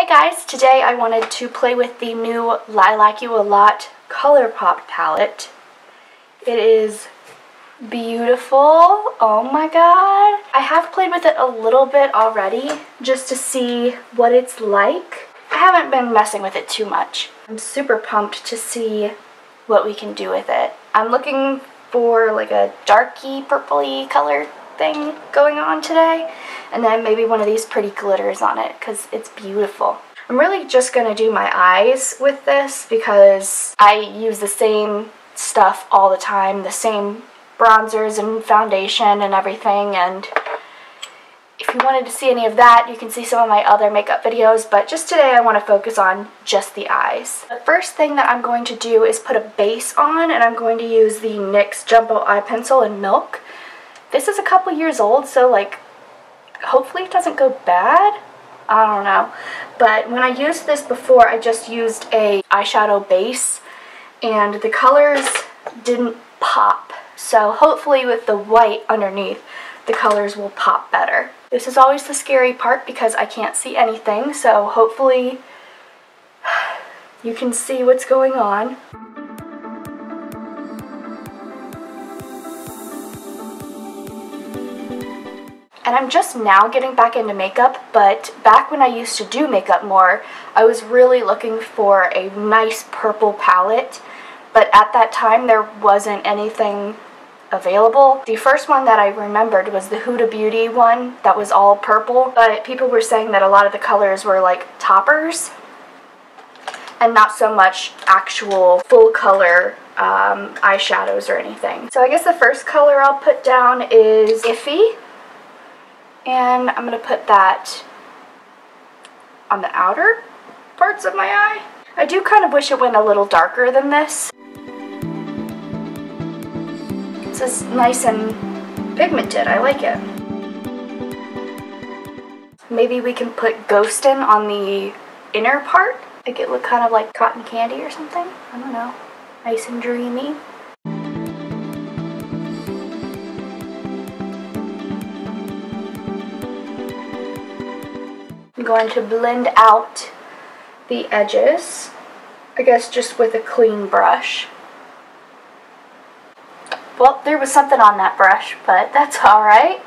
Hey guys, today I wanted to play with the new Lilac You a Lot Colourpop palette. It is beautiful. Oh my god. I have played with it a little bit already just to see what it's like. I haven't been messing with it too much. I'm super pumped to see what we can do with it. I'm looking for like a darky purpley color thing going on today, and then maybe one of these pretty glitters on it because it's beautiful. I'm really just going to do my eyes with this because I use the same stuff all the time, the same bronzers and foundation and everything, and if you wanted to see any of that, you can see some of my other makeup videos, but just today I want to focus on just the eyes. The first thing that I'm going to do is put a base on, and I'm going to use the NYX Jumbo Eye Pencil in Milk. This is a couple years old, so like hopefully it doesn't go bad. I don't know. But when I used this before, I just used a eyeshadow base and the colors didn't pop. So hopefully with the white underneath, the colors will pop better. This is always the scary part because I can't see anything, so hopefully you can see what's going on. And I'm just now getting back into makeup, but back when I used to do makeup more, I was really looking for a nice purple palette, but at that time there wasn't anything available. The first one that I remembered was the Huda Beauty one that was all purple, but people were saying that a lot of the colors were like toppers and not so much actual full color eyeshadows or anything. So I guess the first color I'll put down is Iffy. And I'm going to put that on the outer parts of my eye. I do kind of wish it went a little darker than this. This is nice and pigmented. I like it. Maybe we can put Ghostin' on the inner part. Make it look kind of like cotton candy or something. I don't know. Nice and dreamy. I'm going to blend out the edges, I guess just with a clean brush. Well, there was something on that brush, but that's alright.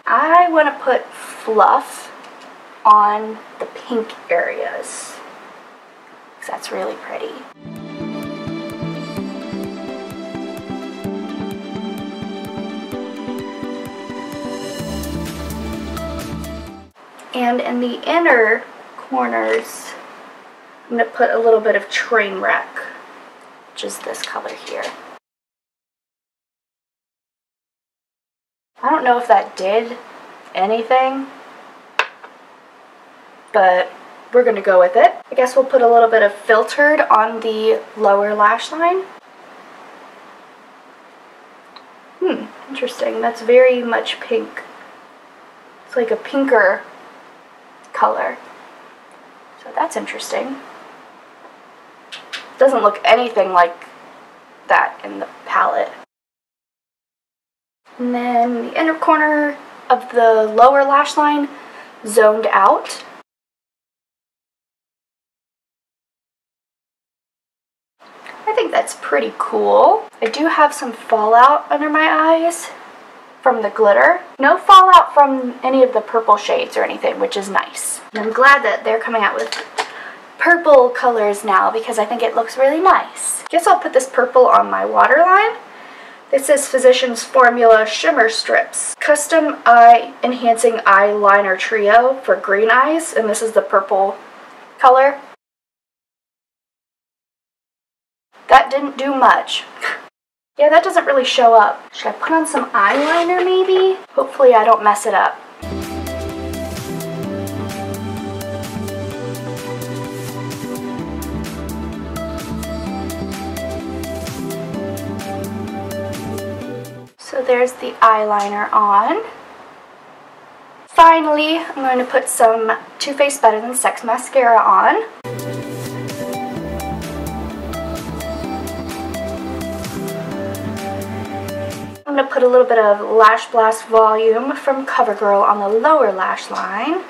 I want to put fluff on the pink areas, because that's really pretty. And in the inner corners, I'm going to put a little bit of Train Wreck, which is this color here. I don't know if that did anything, but we're going to go with it. I guess we'll put a little bit of Filtered on the lower lash line. Interesting. That's very much pink. It's like a pinker color. So that's interesting. Doesn't look anything like that in the palette. And then the inner corner of the lower lash line, Zoned Out. I think that's pretty cool. I do have some fallout under my eyes from the glitter. No fallout from any of the purple shades or anything, which is nice. And I'm glad that they're coming out with purple colors now because I think it looks really nice. Guess I'll put this purple on my waterline. This is Physicians Formula Shimmer Strips. Custom Eye Enhancing Eyeliner Trio for green eyes, and this is the purple color. That didn't do much. Yeah, that doesn't really show up. Should I put on some eyeliner maybe? Hopefully I don't mess it up. So there's the eyeliner on. Finally, I'm going to put some Too Faced Better Than Sex mascara on. I'm going to put a little bit of Lash Blast Volume from CoverGirl on the lower lash line.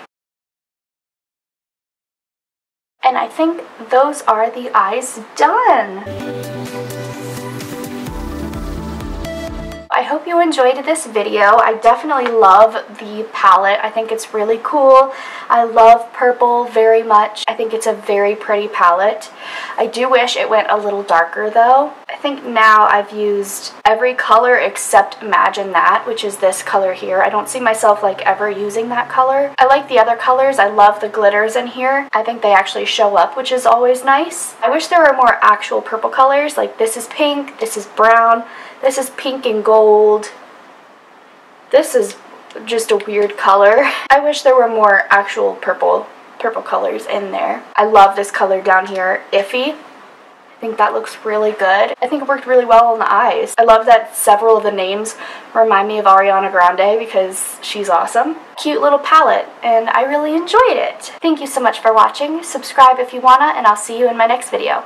And I think those are the eyes done. I hope you enjoyed this video. I definitely love the palette. I think it's really cool. I love purple very much. I think it's a very pretty palette. I do wish it went a little darker though. I think now I've used every color except Imagine That, which is this color here. I don't see myself like ever using that color. I like the other colors. I love the glitters in here. I think they actually show up, which is always nice. I wish there were more actual purple colors. Like this is pink, this is brown, this is pink and gold. This is just a weird color. I wish there were more actual purple colors in there. I love this color down here, Iffy. I think that looks really good. I think it worked really well on the eyes. I love that several of the names remind me of Ariana Grande because she's awesome. Cute little palette, and I really enjoyed it. Thank you so much for watching. Subscribe if you wanna, and I'll see you in my next video.